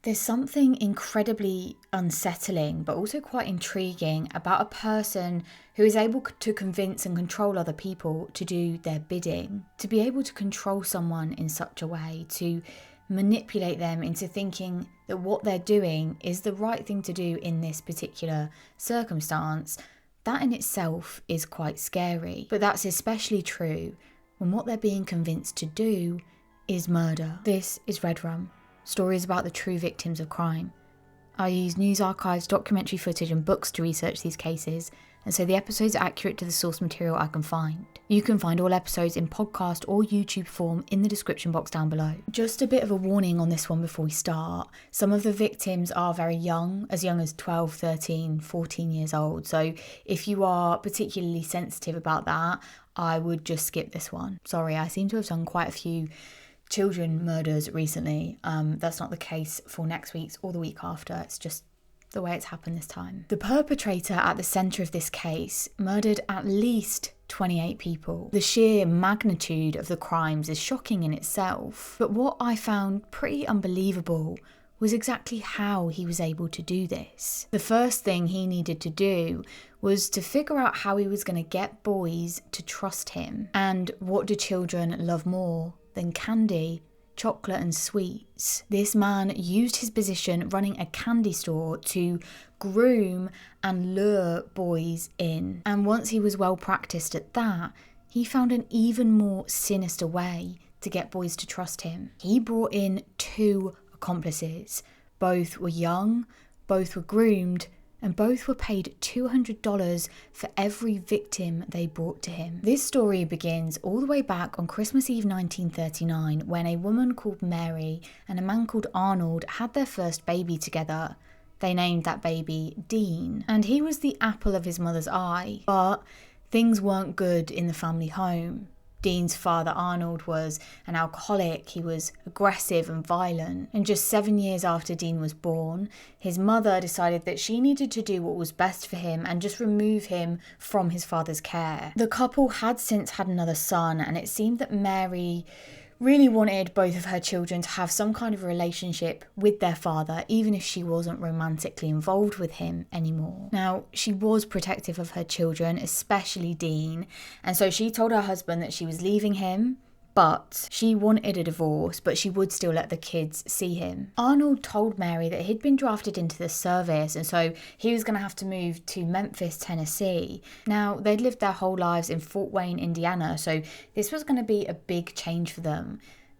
There's something incredibly unsettling, but also quite intriguing about a person who is able to convince and control other people to do their bidding. To be able to control someone in such a way, to manipulate them into thinking that what they're doing is the right thing to do in this particular circumstance, that in itself is quite scary. But that's especially true when what they're being convinced to do is murder. This is Red Rum. Stories about the true victims of crime. I use news archives, documentary footage and books to research these cases, and so the episodes are accurate to the source material I can find. You can find all episodes in podcast or YouTube form in the description box down below. Just a bit of a warning on this one before we start. Some of the victims are very young as 12, 13, 14 years old, so if you are particularly sensitive about that, I would just skip this one. Sorry, I seem to have done quite a few children murders recently. That's not the case for next week's or the week after. It's just the way it's happened this time. The perpetrator at the centre of this case murdered at least 28 people. The sheer magnitude of the crimes is shocking in itself, but what I found pretty unbelievable was exactly how he was able to do this. The first thing he needed to do was to figure out how he was going to get boys to trust him. And what do children love more than candy, chocolate and sweets? This man used his position running a candy store to groom and lure boys in. And once he was well practiced at that, he found an even more sinister way to get boys to trust him. He brought in 2 accomplices. Both were young, both were groomed, and both were paid $200 for every victim they brought to him. This story begins all the way back on Christmas Eve 1939, when a woman called Mary and a man called Arnold had their first baby together. They named that baby Dean, and he was the apple of his mother's eye. But things weren't good in the family home. Dean's father, Arnold, was an alcoholic. He was aggressive and violent. And just 7 years after Dean was born, his mother decided that she needed to do what was best for him and just remove him from his father's care. The couple had since had another son, and it seemed that Mary really wanted both of her children to have some kind of relationship with their father, even if she wasn't romantically involved with him anymore. Now, she was protective of her children, especially Dean, and so she told her husband that she was leaving him, but she wanted a divorce, but she would still let the kids see him. Arnold told Mary that he'd been drafted into the service, and so he was going to have to move to Memphis, Tennessee. Now, they'd lived their whole lives in Fort Wayne, Indiana, so this was going to be a big change for them.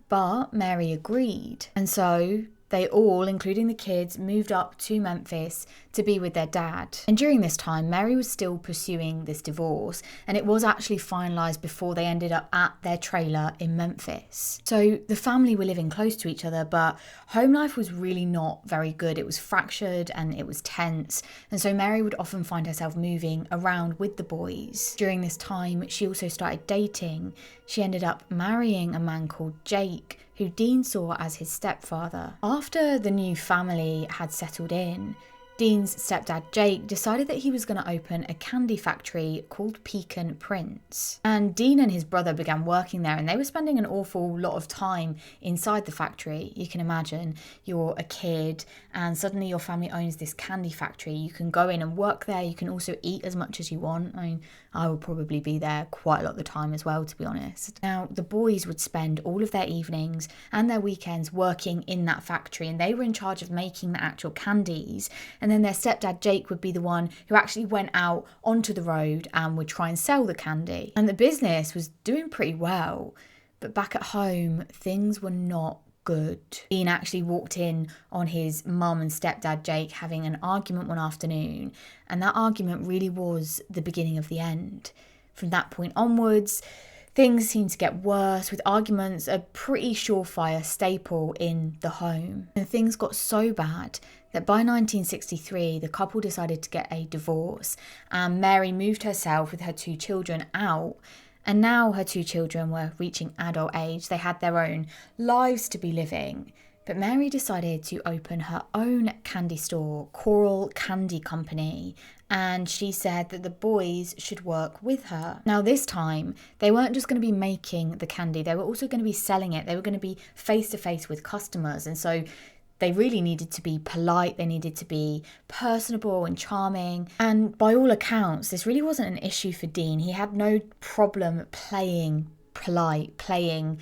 But Mary agreed, and so they all, including the kids, moved up to Memphis to be with their dad. And during this time, Mary was still pursuing this divorce, and it was actually finalised before they ended up at their trailer in Memphis. So the family were living close to each other, but home life was really not very good. It was fractured and it was tense, and so Mary would often find herself moving around with the boys. During this time, she also started dating. She ended up marrying a man called Jake, who Dean saw as his stepfather. After the new family had settled in, Dean's stepdad Jake decided that he was going to open a candy factory called Pecan Prince. And Dean and his brother began working there, and they were spending an awful lot of time inside the factory. You can imagine, you're a kid and suddenly your family owns this candy factory. You can go in and work there. You can also eat as much as you want. I mean, I would probably be there quite a lot of the time as well, to be honest. Now, the boys would spend all of their evenings and their weekends working in that factory, and they were in charge of making the actual candies. And then their stepdad Jake would be the one who actually went out onto the road and would try and sell the candy. And the business was doing pretty well, but back at home, things were not good. Dean actually walked in on his mum and stepdad Jake having an argument one afternoon, and that argument really was the beginning of the end. From that point onwards, things seemed to get worse, with arguments a pretty surefire staple in the home. And things got so bad that by 1963, the couple decided to get a divorce, and Mary moved herself with her 2 children out. And now her 2 children were reaching adult age. They had their own lives to be living. But Mary decided to open her own candy store, Corll Candy Company, and she said that the boys should work with her. Now this time, they weren't just going to be making the candy, they were also going to be selling it. They were going to be face to face with customers, and so They really needed to be polite, they needed to be personable and charming. And by all accounts, this really wasn't an issue for Dean. He had no problem playing polite, playing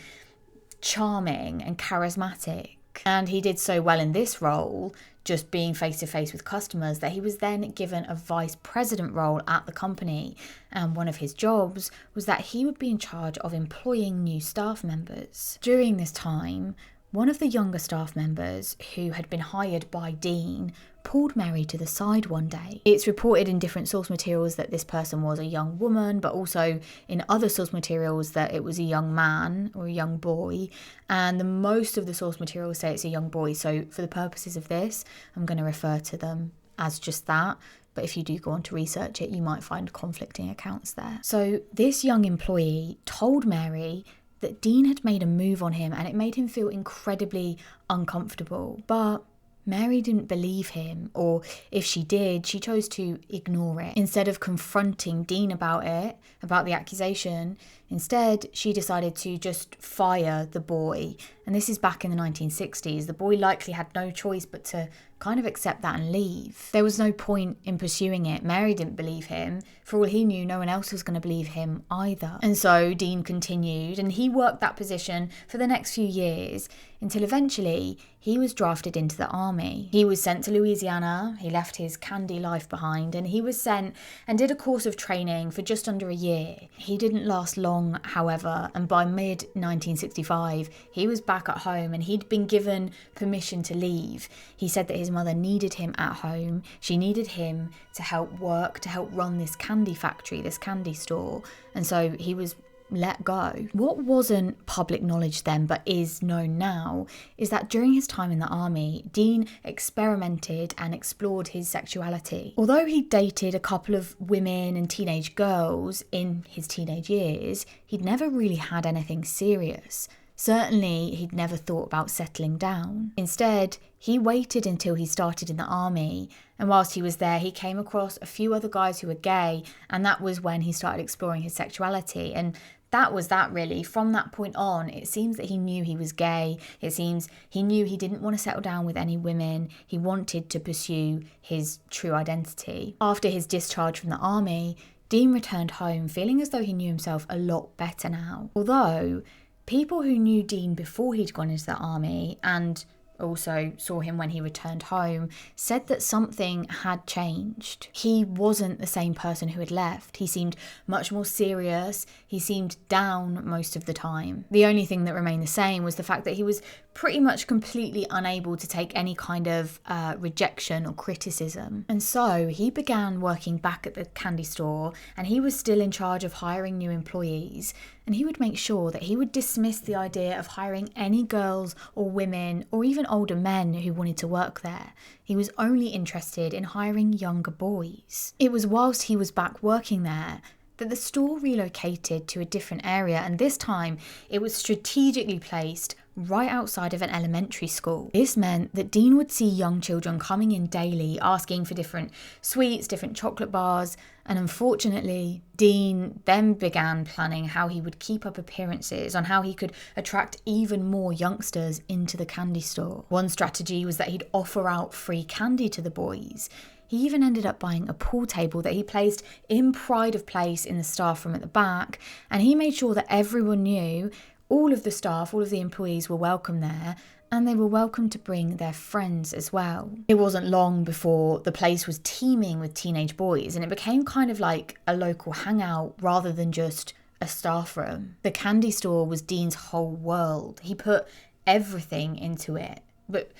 charming and charismatic. And he did so well in this role, just being face to face with customers, that he was then given a vice president role at the company. And one of his jobs was that he would be in charge of employing new staff members. During this time, one of the younger staff members who had been hired by Dean pulled Mary to the side one day. It's reported in different source materials that this person was a young woman, but also in other source materials that it was a young man or a young boy. And the most of the source materials say it's a young boy. So for the purposes of this, I'm going to refer to them as just that. But if you do go on to research it, you might find conflicting accounts there. So this young employee told Mary that Dean had made a move on him and it made him feel incredibly uncomfortable. But Mary didn't believe him, or if she did, she chose to ignore it. Instead of confronting Dean about it, about the accusation, instead she decided to just fire the boy. And this is back in the 1960s. The boy likely had no choice but to kind of accept that and leave. There was no point in pursuing it. Mary didn't believe him. For all he knew, no one else was going to believe him either. And so Dean continued, and he worked that position for the next few years until eventually he was drafted into the army. He was sent to Louisiana. He left his candy life behind, and he was sent and did a course of training for just under a year. He didn't last long, however, and by mid-1965, he was back at home and he'd been given permission to leave. He said that his mother needed him at home. She needed him to help work, to help run this candy factory, this candy store. And so he was let go. What wasn't public knowledge then but is known now is that during his time in the army, Dean experimented and explored his sexuality. Although he dated a couple of women and teenage girls in his teenage years, he'd never really had anything serious. Certainly, he'd never thought about settling down. Instead, he waited until he started in the army, and whilst he was there, he came across a few other guys who were gay, and that was when he started exploring his sexuality. And that was that really. From that point on, it seems that he knew he was gay. It seems he knew he didn't want to settle down with any women. He wanted to pursue his true identity. After his discharge from the army, Dean returned home feeling as though he knew himself a lot better now. Although people who knew Dean before he'd gone into the army and also saw him when he returned home said that something had changed. He wasn't the same person who had left. He seemed much more serious. He seemed down most of the time. The only thing that remained the same was the fact that he was pretty much completely unable to take any kind of rejection or criticism. And so he began working back at the candy store, and he was still in charge of hiring new employees. And he would make sure that he would dismiss the idea of hiring any girls or women or even older men who wanted to work there. He was only interested in hiring younger boys. It was whilst he was back working there that the store relocated to a different area, and this time it was strategically placed right outside of an elementary school. This meant that Dean would see young children coming in daily asking for different sweets, different chocolate bars, and unfortunately, Dean then began planning how he would keep up appearances, on how he could attract even more youngsters into the candy store. One strategy was that he'd offer out free candy to the boys. He even ended up buying a pool table that he placed in pride of place in the staff room at the back, and he made sure that everyone knew all of the staff, all of the employees were welcome there, and they were welcome to bring their friends as well. It wasn't long before the place was teeming with teenage boys, and it became kind of like a local hangout rather than just a staff room. The candy store was Dean's whole world. He put everything into it. But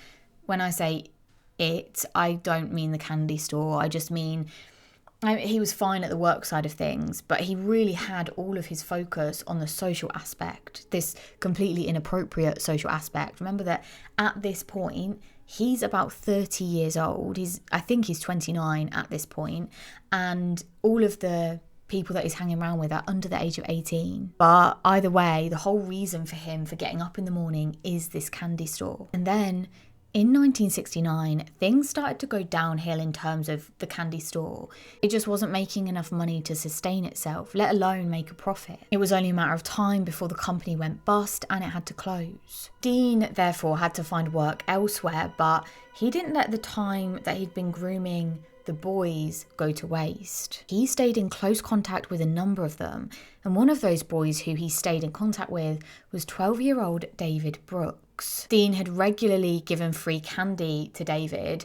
when I say it, I don't mean the candy store. I just mean he was fine at the work side of things, but he really had all of his focus on the social aspect, this completely inappropriate social aspect. Remember that at this point, he's about 30 years old. I think he's 29 at this point, and all of the people that he's hanging around with are under the age of 18. But either way, the whole reason for him for getting up in the morning is this candy store. And then In 1969, things started to go downhill in terms of the candy store. It just wasn't making enough money to sustain itself, let alone make a profit. It was only a matter of time before the company went bust and it had to close. Dean, therefore, had to find work elsewhere, but he didn't let the time that he'd been grooming the boys go to waste. He stayed in close contact with a number of them, and one of those boys who he stayed in contact with was 12-year-old David Brooks. Dean had regularly given free candy to David,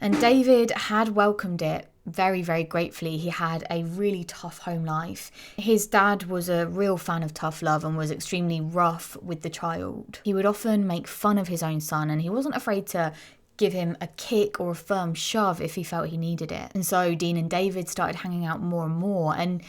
and David had welcomed it very, very gratefully. He had a really tough home life. His dad was a real fan of tough love and was extremely rough with the child. He would often make fun of his own son, and he wasn't afraid to give him a kick or a firm shove if he felt he needed it. And so Dean and David started hanging out more and more, and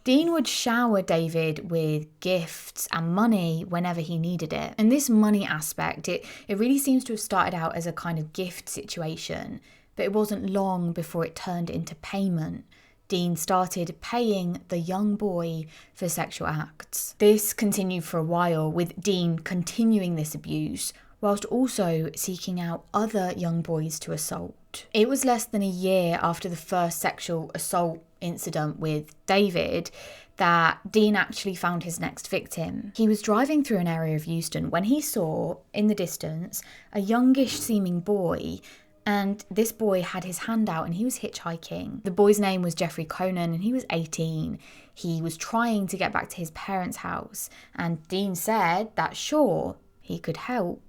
Dean would shower David with gifts and money whenever he needed it. And this money aspect, it really seems to have started out as a kind of gift situation, but it wasn't long before it turned into payment. Dean started paying the young boy for sexual acts. This continued for a while, with Dean continuing this abuse whilst also seeking out other young boys to assault. It was less than a year after the first sexual assault incident with David that Dean actually found his next victim. He was driving through an area of Euston when he saw, in the distance, a youngish seeming boy, and this boy had his hand out and he was hitchhiking. The boy's name was Jeffrey Conan and he was 18. He was trying to get back to his parents' house, and Dean said that sure, he could help.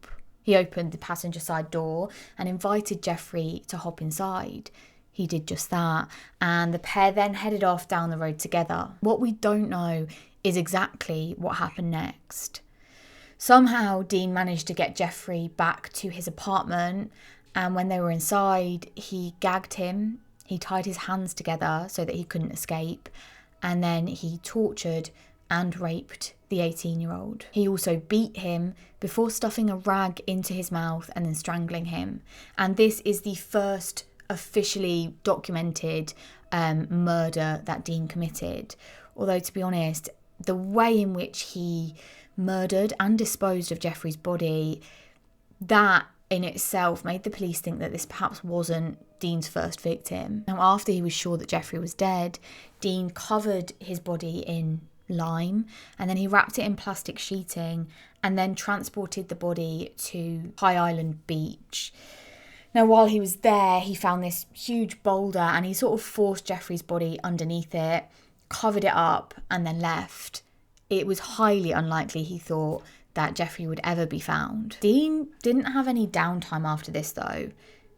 He opened the passenger side door and invited Jeffrey to hop inside. He did just that, and the pair then headed off down the road together. What we don't know is exactly what happened next. Somehow, Dean managed to get Jeffrey back to his apartment, and when they were inside, he gagged him, he tied his hands together so that he couldn't escape, and then he tortured and raped the 18-year-old. He also beat him before stuffing a rag into his mouth and then strangling him. And this is the first officially documented murder that Dean committed. Although, to be honest, the way in which he murdered and disposed of Jeffrey's body, that in itself made the police think that this perhaps wasn't Dean's first victim. Now, after he was sure that Jeffrey was dead, Dean covered his body in lime, and then he wrapped it in plastic sheeting and then transported the body to High Island Beach. Now, while he was there, he found this huge boulder and he sort of forced Jeffrey's body underneath it, covered it up, and then left. It was highly unlikely, he thought, that Jeffrey would ever be found. Dean didn't have any downtime after this, though.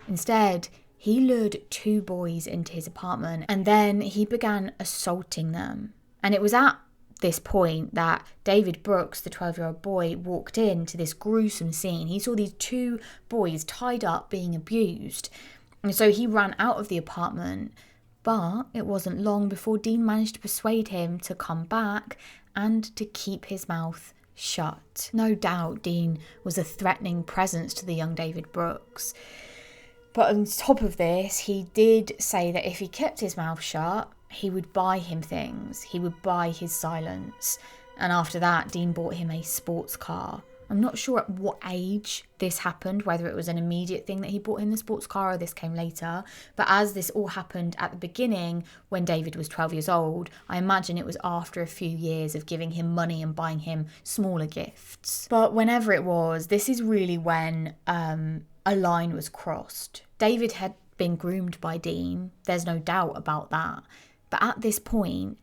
Instead, he lured 2 boys into his apartment and then he began assaulting them. And it was at this point that David Brooks, the 12-year-old boy, walked into this gruesome scene. He saw these 2 boys tied up being abused, and so he ran out of the apartment. But it wasn't long before Dean managed to persuade him to come back and to keep his mouth shut. No doubt Dean was a threatening presence to the young David Brooks. But on top of this, he did say that if he kept his mouth shut, he would buy him things. He would buy his silence. And after that, Dean bought him a sports car. I'm not sure at what age this happened, whether it was an immediate thing that he bought him the sports car or this came later. But as this all happened at the beginning, when David was 12 years old, I imagine it was after a few years of giving him money and buying him smaller gifts. But whenever it was, this is really when a line was crossed. David had been groomed by Dean. There's no doubt about that. But at this point,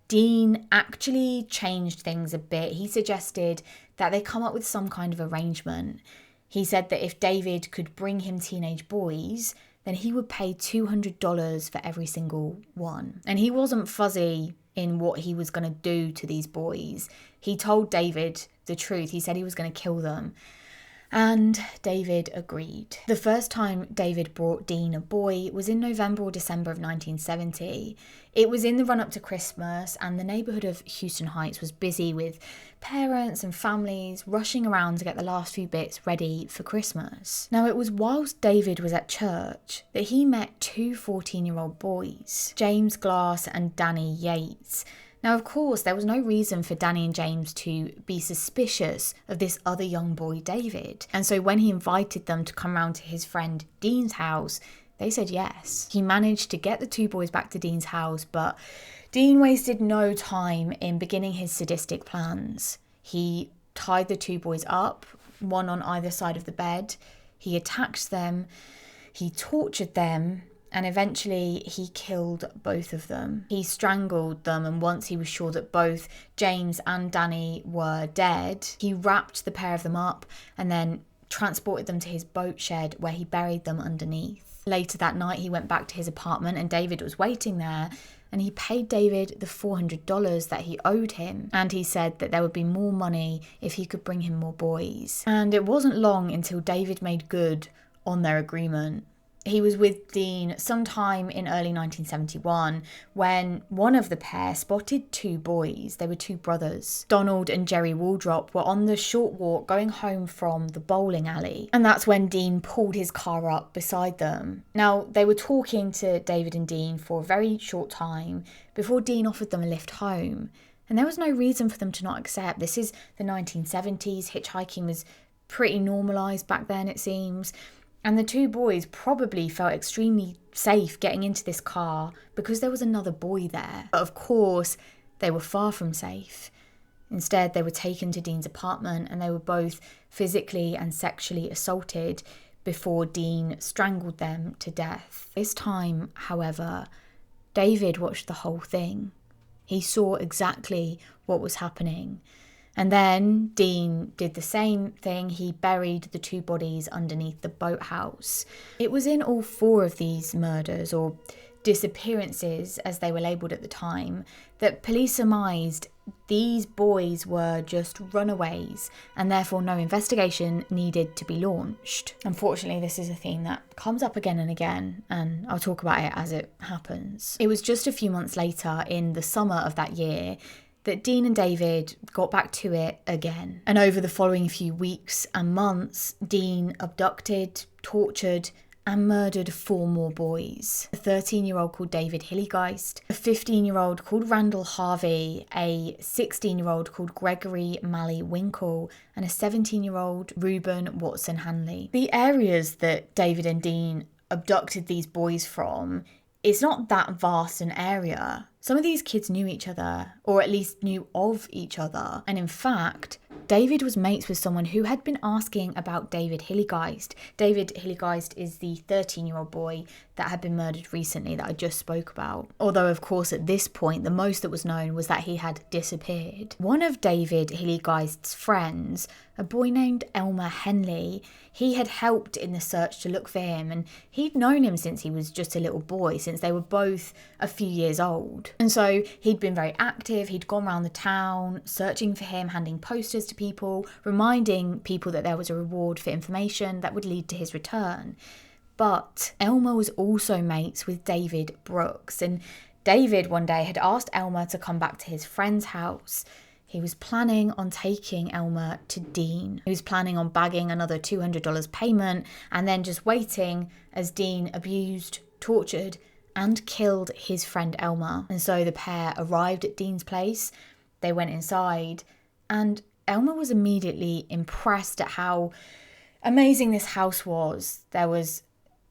Dean actually changed things a bit. He suggested that they come up with some kind of arrangement. He said that if David could bring him teenage boys, then he would pay $200 for every single one. And he wasn't fuzzy in what he was going to do to these boys. He told David the truth. He said he was going to kill them. And David agreed. The first time David brought Dean a boy was in November or December of 1970. It was in the run-up to Christmas, and the neighbourhood of Houston Heights was busy with parents and families rushing around to get the last few bits ready for Christmas. Now, it was whilst David was at church that he met 2 14-year-old boys, James Glass and Danny Yates. Now, of course, there was no reason for Danny and James to be suspicious of this other young boy, David. And so when he invited them to come round to his friend Dean's house, they said yes. He managed to get the two boys back to Dean's house, but Dean wasted no time in beginning his sadistic plans. He tied the two boys up, one on either side of the bed. He attacked them, he tortured them, and eventually he killed both of them. He strangled them, and once he was sure that both James and Danny were dead, he wrapped the pair of them up and then transported them to his boat shed where he buried them underneath. Later that night, he went back to his apartment and David was waiting there, and he paid David the $400 that he owed him, and he said that there would be more money if he could bring him more boys. And it wasn't long until David made good on their agreement. He was with Dean sometime in early 1971 when one of the pair spotted two boys. They were two brothers. Donald and Jerry Waldrop were on the short walk going home from the bowling alley. And that's when Dean pulled his car up beside them. Now, they were talking to David and Dean for a very short time before Dean offered them a lift home. And there was no reason for them to not accept. This is the 1970s. Hitchhiking was pretty normalised back then, it seems. And the two boys probably felt extremely safe getting into this car because there was another boy there. But of course, they were far from safe. Instead, they were taken to Dean's apartment and they were both physically and sexually assaulted before Dean strangled them to death. This time, however, David watched the whole thing. He saw exactly what was happening. And then Dean did the same thing. He buried the two bodies underneath the boathouse. It was in all four of these murders, or disappearances as they were labelled at the time, that police surmised these boys were just runaways and therefore no investigation needed to be launched. Unfortunately, this is a theme that comes up again and again, and I'll talk about it as it happens. It was just a few months later, in the summer of that year, that Dean and David got back to it again. And over the following few weeks and months, Dean abducted, tortured, and murdered 4 more boys. A 13-year-old called David Hillygeist, a 15-year-old called Randall Harvey, a 16-year-old called Gregory Malley Winkle, and a 17-year-old Reuben Watson Hanley. The areas that David and Dean abducted these boys from, it's not that vast an area. Some of these kids knew each other, or at least knew of each other. And in fact, David was mates with someone who had been asking about David Hillygeist. David Hillygeist is the 13-year-old boy that had been murdered recently that I just spoke about. Although, of course, at this point, the most that was known was that he had disappeared. One of David Hillygeist's friends, a boy named Elmer Henley, he had helped in the search to look for him, and he'd known him since he was just a little boy, since they were both a few years old. And so he'd been very active. He'd gone around the town searching for him, handing posters to people, reminding people that there was a reward for information that would lead to his return. But Elmer was also mates with David Brooks, and David one day had asked Elmer to come back to his friend's house. He was planning on taking Elmer to Dean. He was planning on bagging another $200 payment and then just waiting as Dean abused, tortured, and killed his friend Elmer. And so the pair arrived at Dean's place. They went inside, and Elmer was immediately impressed at how amazing this house was. There was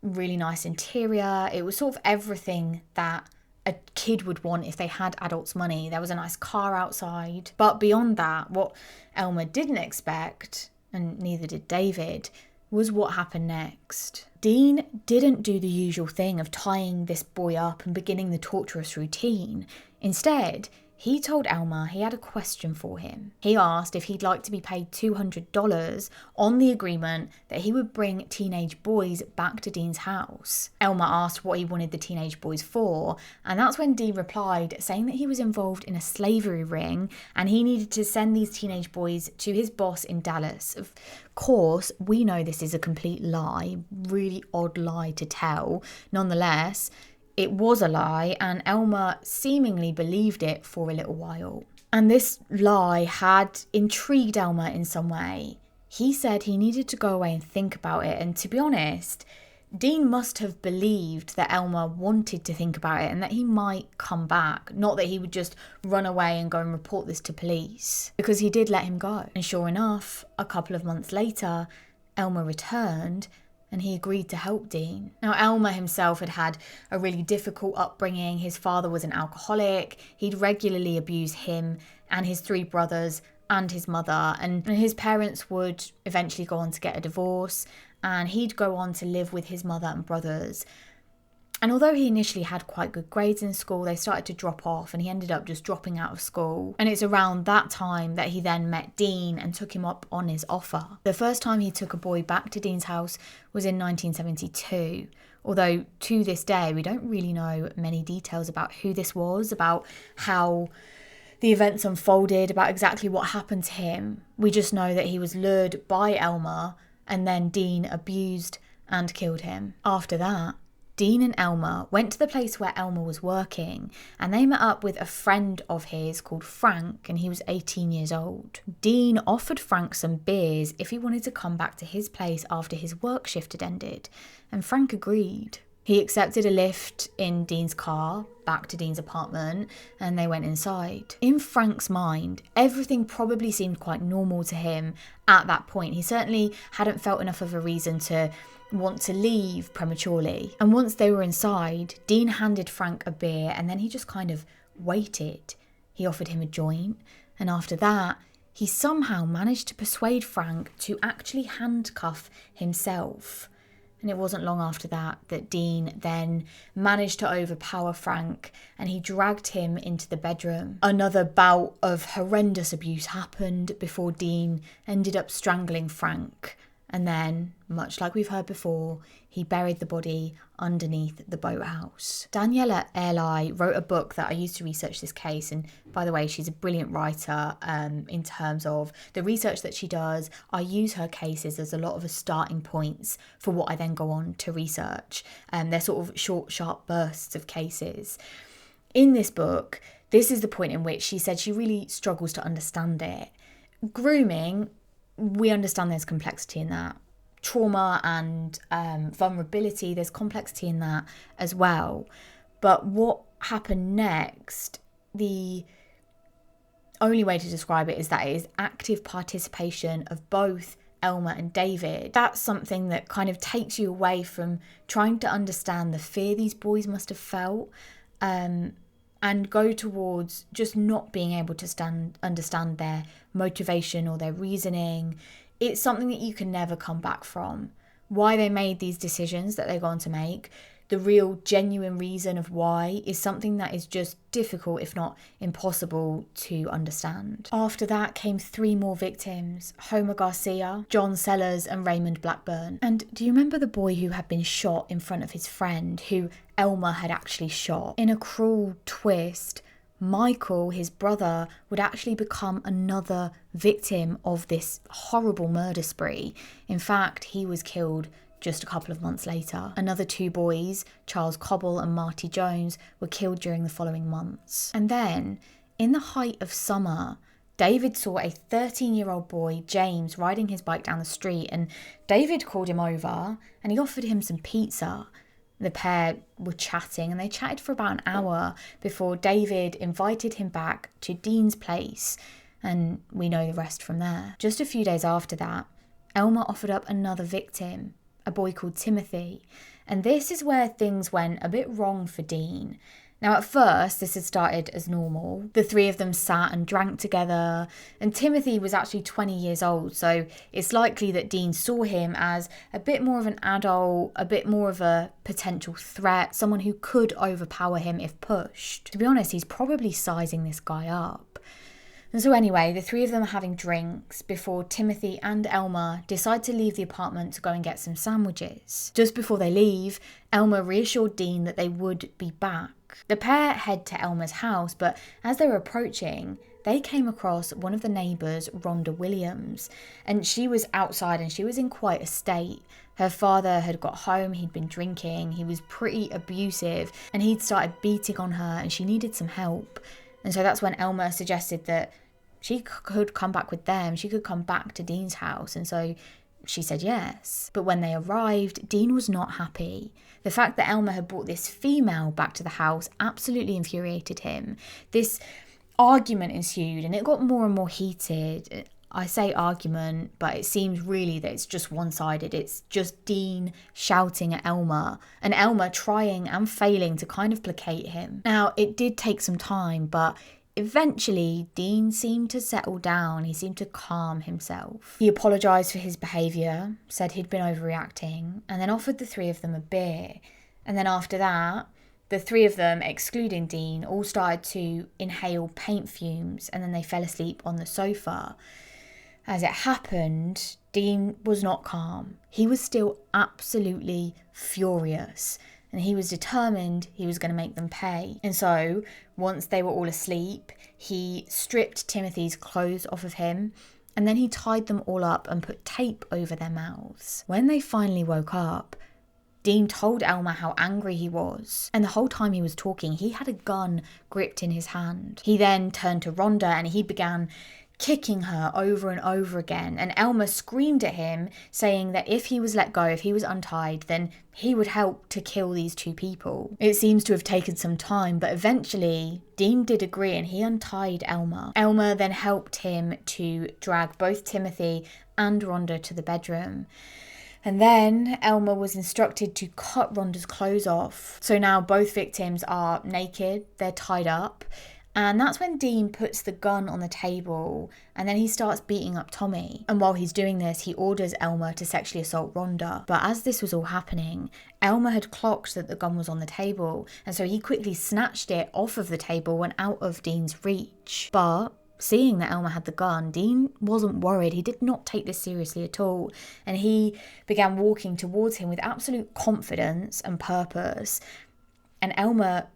really nice interior. It was sort of everything that a kid would want if they had adults' money. There was a nice car outside. But beyond that, what Elmer didn't expect, and neither did David, was what happened next. Dean didn't do the usual thing of tying this boy up and beginning the torturous routine. Instead, he told Elmer he had a question for him. He asked if he'd like to be paid $200 on the agreement that he would bring teenage boys back to Dean's house. Elmer asked what he wanted the teenage boys for, and that's when Dean replied, saying that he was involved in a slavery ring and he needed to send these teenage boys to his boss in Dallas. Of course, we know this is a complete lie, really odd lie to tell. Nonetheless, it was a lie, and Elmer seemingly believed it for a little while. And this lie had intrigued Elmer in some way. He said he needed to go away and think about it, and to be honest, Dean must have believed that Elmer wanted to think about it and that he might come back, not that he would just run away and go and report this to police, because he did let him go. And sure enough, a couple of months later, Elmer returned and he agreed to help Dean. Now, Elmer himself had had a really difficult upbringing. His father was an alcoholic. He'd regularly abuse him and his 3 brothers and his mother, and his parents would eventually go on to get a divorce, and he'd go on to live with his mother and brothers. And although he initially had quite good grades in school, they started to drop off and he ended up just dropping out of school. And it's around that time that he then met Dean and took him up on his offer. The first time he took a boy back to Dean's house was in 1972. Although to this day, we don't really know many details about who this was, about how the events unfolded, about exactly what happened to him. We just know that he was lured by Elmer and then Dean abused and killed him. After that, Dean and Elmer went to the place where Elmer was working and they met up with a friend of his called Frank, and he was 18 years old. Dean offered Frank some beers if he wanted to come back to his place after his work shift had ended, and Frank agreed. He accepted a lift in Dean's car back to Dean's apartment and they went inside. In Frank's mind, everything probably seemed quite normal to him at that point. He certainly hadn't felt enough of a reason to want to leave prematurely. And once they were inside, Dean handed Frank a beer and then he just kind of waited. He offered him a joint, and after that, he somehow managed to persuade Frank to actually handcuff himself. And it wasn't long after that Dean then managed to overpower Frank and he dragged him into the bedroom. Another bout of horrendous abuse happened before Dean ended up strangling Frank. And then, much like we've heard before, he buried the body underneath the boathouse. Daniela Airlie wrote a book that I used to research this case. And by the way, she's a brilliant writer in terms of the research that she does. I use her cases as a lot of starting points for what I then go on to research. They're sort of short, sharp bursts of cases. In this book, this is the point in which she said she really struggles to understand it. Grooming, we understand there's complexity in that. Trauma and vulnerability, there's complexity in that as well. But what happened next, the only way to describe it is that it is active participation of both Elmer and David. That's something that kind of takes you away from trying to understand the fear these boys must have felt, and go towards just not being able to understand their motivation or their reasoning. It's something that you can never come back from. Why they made these decisions that they're going to make, the real genuine reason of why, is something that is just difficult, if not impossible, to understand. After that came 3 more victims: Homer Garcia, John Sellers and Raymond Blackburn. And do you remember the boy who had been shot in front of his friend, who Elmer had actually shot? In a cruel twist, Michael, his brother, would actually become another victim of this horrible murder spree. In fact, he was killed just a couple of months later. Another 2 boys, Charles Cobble and Marty Jones, were killed during the following months. And then, in the height of summer, David saw a 13-year-old boy, James, riding his bike down the street, and David called him over and he offered him some pizza. The pair were chatting and they chatted for about an hour before David invited him back to Dean's place, and we know the rest from there. Just a few days after that, Elmer offered up another victim, a boy called Timothy, and this is where things went a bit wrong for Dean. Now, at first, this had started as normal. The 3 of them sat and drank together, and Timothy was actually 20 years old, so it's likely that Dean saw him as a bit more of an adult, a bit more of a potential threat, someone who could overpower him if pushed. To be honest, he's probably sizing this guy up. And so anyway, the 3 of them are having drinks before Timothy and Elmer decide to leave the apartment to go and get some sandwiches. Just before they leave, Elmer reassured Dean that they would be back. The pair head to Elmer's house, but as they were approaching, they came across one of the neighbours, Rhonda Williams, and she was outside and she was in quite a state. Her father had got home, he'd been drinking, he was pretty abusive, and he'd started beating on her and she needed some help. And so that's when Elmer suggested that she could come back with them. She could come back to Dean's house. And so She said yes. But when they arrived, Dean was not happy. The fact that Elmer had brought this female back to the house absolutely infuriated him. This argument ensued and it got more and more heated. I say argument, but it seems really that it's just one-sided. It's just Dean shouting at Elmer and Elmer trying and failing to kind of placate him. Now, it did take some time, but eventually, Dean seemed to settle down. He seemed to calm himself. He apologised for his behaviour, said he'd been overreacting, and then offered the three of them a beer. And then after that, the three of them, excluding Dean, all started to inhale paint fumes, and then they fell asleep on the sofa. As it happened, Dean was not calm. He was still absolutely furious. And he was determined he was going to make them pay. And so, once they were all asleep, he stripped Timothy's clothes off of him, and then he tied them all up and put tape over their mouths. When they finally woke up, Dean told Elmer how angry he was, and the whole time he was talking, he had a gun gripped in his hand. He then turned to Rhonda and he began kicking her over and over again, and Elmer screamed at him, saying that if he was let go, if he was untied, then he would help to kill these two people. It seems to have taken some time, but eventually Dean did agree and he untied Elmer. Elmer then helped him to drag both Timothy and Rhonda to the bedroom. And then Elmer was instructed to cut Rhonda's clothes off. So now both victims are naked, they're tied up. And that's when Dean puts the gun on the table and then he starts beating up Tommy. And while he's doing this, he orders Elmer to sexually assault Rhonda. But as this was all happening, Elmer had clocked that the gun was on the table. And so he quickly snatched it off of the table and out of Dean's reach. But seeing that Elmer had the gun, Dean wasn't worried. He did not take this seriously at all. And he began walking towards him with absolute confidence and purpose. And Elmer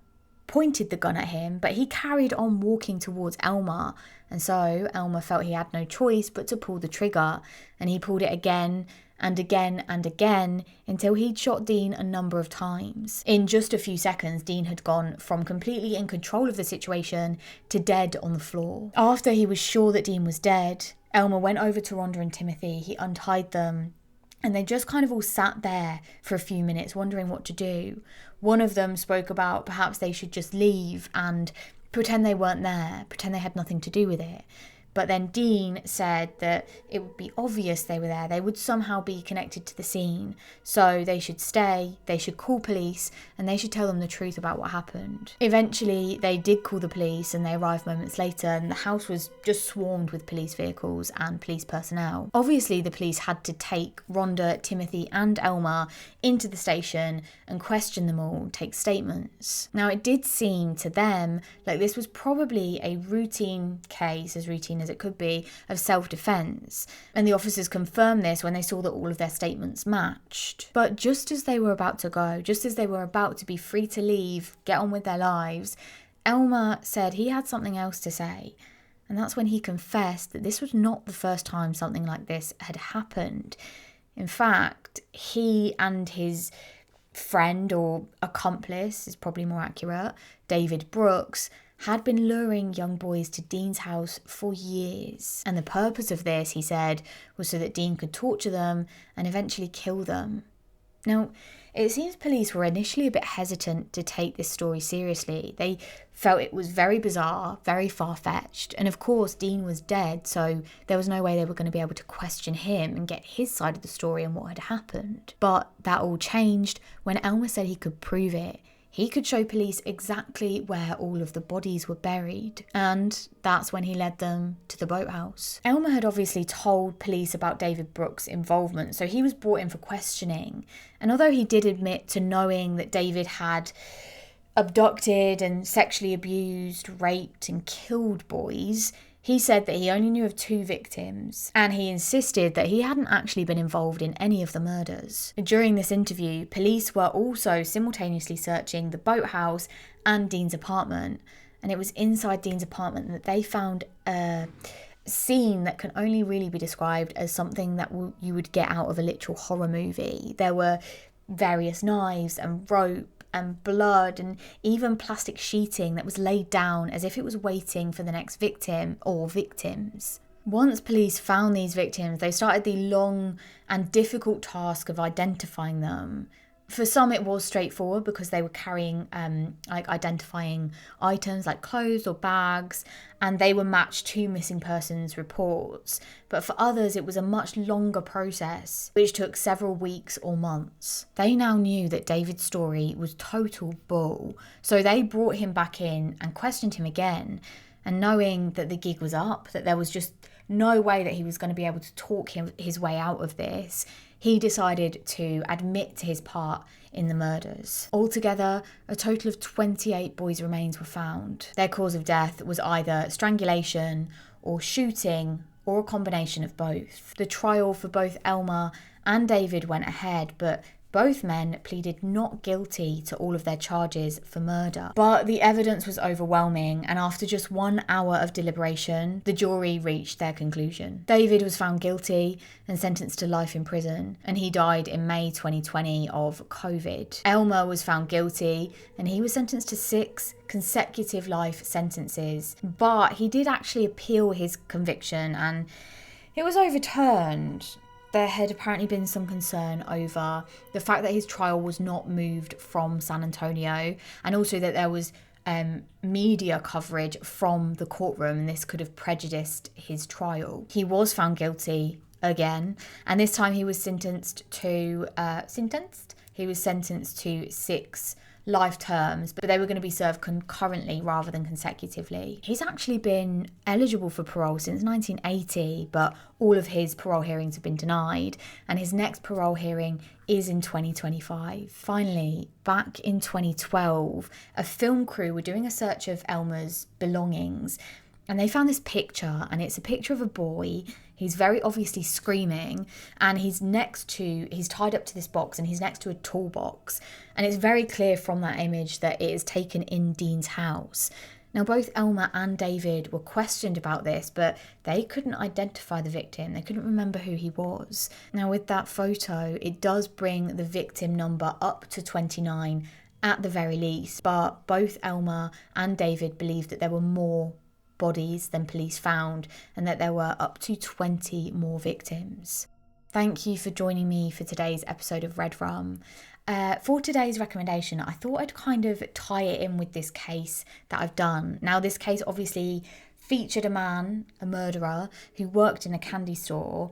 pointed the gun at him, but he carried on walking towards Elmer. And so Elmer felt he had no choice but to pull the trigger. And he pulled it again and again and again until he'd shot Dean a number of times. In just a few seconds, Dean had gone from completely in control of the situation to dead on the floor. After he was sure that Dean was dead, Elmer went over to Rhonda and Timothy. He untied them and they just kind of all sat there for a few minutes wondering what to do. One of them spoke about perhaps they should just leave and pretend they weren't there, pretend they had nothing to do with it. But then Dean said that it would be obvious they were there. They would somehow be connected to the scene. So they should stay, they should call police, and they should tell them the truth about what happened. Eventually, they did call the police and they arrived moments later, and the house was just swarmed with police vehicles and police personnel. Obviously, the police had to take Rhonda, Timothy, and Elmer into the station and question them all, take statements. Now, it did seem to them like this was probably a routine case, as routine as it could be, of self-defense, and the officers confirmed this when they saw that all of their statements matched. But just as they were about to go, just as they were about to be free to leave, get on with their lives, Elmer said he had something else to say. And that's when he confessed that this was not the first time something like this had happened. In fact, he and his friend, or accomplice is probably more accurate, David Brooks, had been luring young boys to Dean's house for years. And the purpose of this, he said, was so that Dean could torture them and eventually kill them. Now, it seems police were initially a bit hesitant to take this story seriously. They felt it was very bizarre, very far-fetched, and of course Dean was dead, so there was no way they were going to be able to question him and get his side of the story and what had happened. But that all changed when Elmer said he could prove it. He could show police exactly where all of the bodies were buried, and that's when he led them to the boathouse. Elmer had obviously told police about David Brooks' involvement, so he was brought in for questioning. And although he did admit to knowing that David had abducted and sexually abused, raped and killed boys, he said that he only knew of 2 victims, and he insisted that he hadn't actually been involved in any of the murders. During this interview, police were also simultaneously searching the boathouse and Dean's apartment, and it was inside Dean's apartment that they found a scene that can only really be described as something that you would get out of a literal horror movie. There were various knives and rope and blood and even plastic sheeting that was laid down as if it was waiting for the next victim or victims. Once police found these victims, they started the long and difficult task of identifying them. For some, it was straightforward because they were carrying identifying items like clothes or bags, and they were matched to missing persons reports. But for others, it was a much longer process, which took several weeks or months. They now knew that David's story was total bull, so they brought him back in and questioned him again. And knowing that the gig was up, that there was just no way that he was going to be able to talk his way out of this, he decided to admit to his part in the murders. Altogether, a total of 28 boys' remains were found. Their cause of death was either strangulation or shooting or a combination of both. The trial for both Elmer and David went ahead, but both men pleaded not guilty to all of their charges for murder. But the evidence was overwhelming, and after just 1 hour of deliberation, the jury reached their conclusion. David was found guilty and sentenced to life in prison, and he died in May 2020 of COVID. Elmer was found guilty, and he was sentenced to 6 consecutive life sentences. But he did actually appeal his conviction, and it was overturned. There had apparently been some concern over the fact that his trial was not moved from San Antonio, and also that there was media coverage from the courtroom, and this could have prejudiced his trial. He was found guilty again, and this time he was sentenced to 6 life terms, but they were going to be served concurrently rather than consecutively. He's actually been eligible for parole since 1980, but all of his parole hearings have been denied, and his next parole hearing is in 2025. Finally, back in 2012, a film crew were doing a search of Elmer's belongings, and they found this picture, and it's a picture of a boy. He's very obviously screaming, and he's tied up to this box, and he's next to a toolbox. And it's very clear from that image that it is taken in Dean's house. Now, both Elmer and David were questioned about this, but they couldn't identify the victim. They couldn't remember who he was. Now, with that photo, it does bring the victim number up to 29 at the very least, but both Elmer and David believed that there were more bodies than police found, and that there were up to 20 more victims. Thank you for joining me for today's episode of Red Rum. For today's recommendation, I thought I'd kind of tie it in with this case that I've done. Now, this case obviously featured a murderer, who worked in a candy store,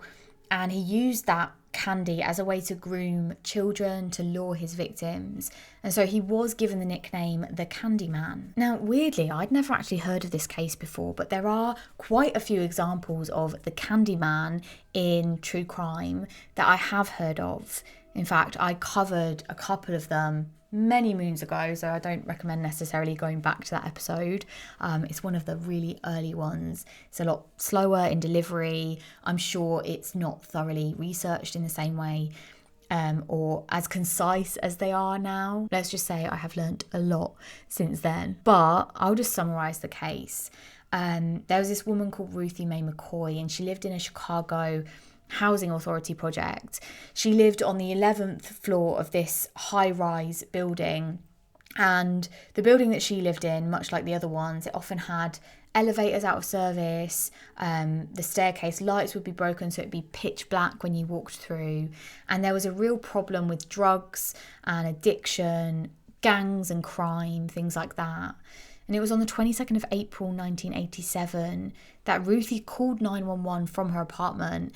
and he used that candy as a way to groom children, to lure his victims, and so he was given the nickname the Candyman. Now, weirdly, I'd never actually heard of this case before, but there are quite a few examples of the Candyman in true crime that I have heard of. In fact, I covered a couple of them many moons ago, so I don't recommend necessarily going back to that episode. It's one of the really early ones. It's a lot slower in delivery. I'm sure it's not thoroughly researched in the same way or as concise as they are now. Let's just say I have learnt a lot since then. But I'll just summarise the case. There was this woman called Ruthie Mae McCoy, and she lived in a Chicago housing authority project. She lived on the 11th floor of this high-rise building, and the building that she lived in, much like the other ones, it often had elevators out of service. The staircase lights would be broken, so it'd be pitch black when you walked through, and there was a real problem with drugs and addiction, gangs and crime, things like that. And it was on the 22nd of April 1987 that Ruthie called 911 from her apartment.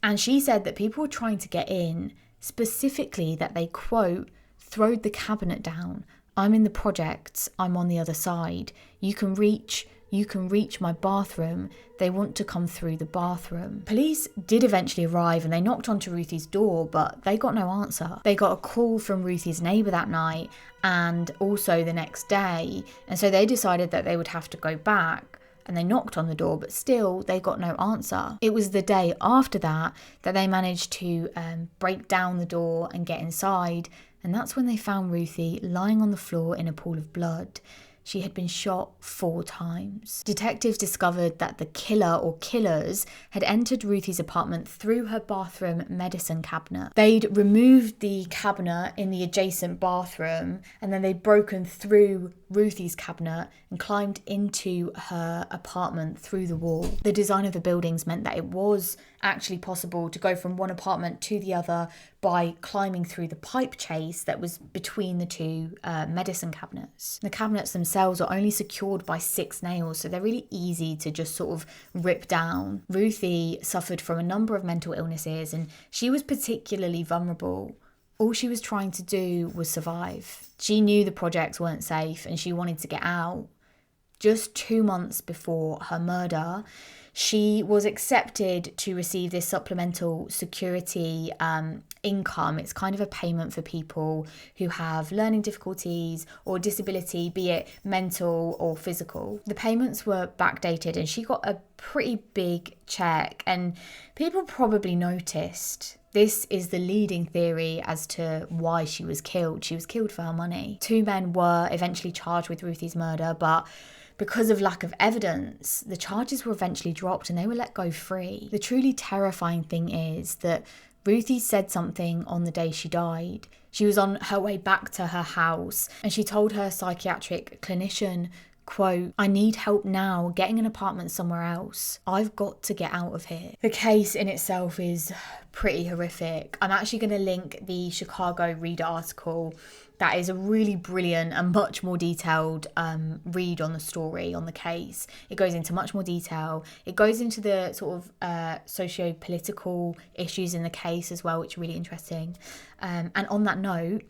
And she said that people were trying to get in, specifically that they, quote, throwed the cabinet down. I'm in the projects. I'm on the other side. You can reach my bathroom. They want to come through the bathroom. Police did eventually arrive, and they knocked onto Ruthie's door, but they got no answer. They got a call from Ruthie's neighbour that night and also the next day. And so they decided that they would have to go back. And they knocked on the door, but still they got no answer. It was the day after that they managed to break down the door and get inside, and that's when they found Ruthie lying on the floor in a pool of blood. She had been shot 4 times. Detectives discovered that the killer or killers had entered Ruthie's apartment through her bathroom medicine cabinet. They'd removed the cabinet in the adjacent bathroom, and then they'd broken through Ruthie's cabinet and climbed into her apartment through the wall. The design of the buildings meant that it was actually possible to go from one apartment to the other by climbing through the pipe chase that was between the two medicine cabinets. The cabinets themselves are only secured by 6 nails, so they're really easy to just sort of rip down. Ruthie suffered from a number of mental illnesses and she was particularly vulnerable. All she was trying to do was survive. She knew the projects weren't safe and she wanted to get out. Just 2 months before her murder, she was accepted to receive this supplemental security income. It's kind of a payment for people who have learning difficulties or disability, be it mental or physical. The payments were backdated and she got a pretty big check, and people probably noticed. This is the leading theory as to why she was killed. She was killed for her money. 2 men were eventually charged with Ruthie's murder, but because of lack of evidence, the charges were eventually dropped and they were let go free. The truly terrifying thing is that Ruthie said something on the day she died. She was on her way back to her house and she told her psychiatric clinician, quote, "I need help now getting an apartment somewhere else. I've got to get out of here." The case in itself is pretty horrific. I'm actually going to link the Chicago Reader article. That is a really brilliant and much more detailed read on the story, on the case. It goes into much more detail. It goes into the sort of socio-political issues in the case as well, which are really interesting. And on that note,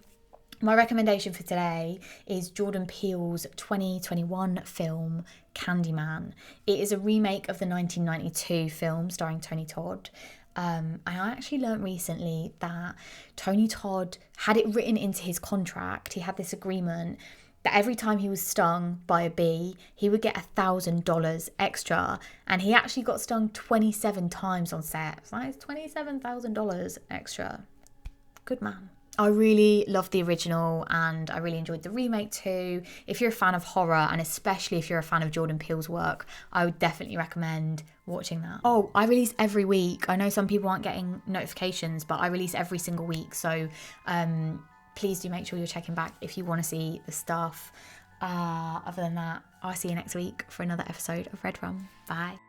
my recommendation for today is Jordan Peele's 2021 film, Candyman. It is a remake of the 1992 film starring Tony Todd. And I actually learned recently that Tony Todd had it written into his contract. He had this agreement that every time he was stung by a bee, he would get $1,000 extra. And he actually got stung 27 times on set. So that's $27,000 extra. Good man. I really loved the original and I really enjoyed the remake too. If you're a fan of horror, and especially if you're a fan of Jordan Peele's work, I would definitely recommend watching that. Oh, I release every week. I know some people aren't getting notifications, but I release every single week. So please do make sure you're checking back if you want to see the stuff. Other than that, I'll see you next week for another episode of Red Rum. Bye.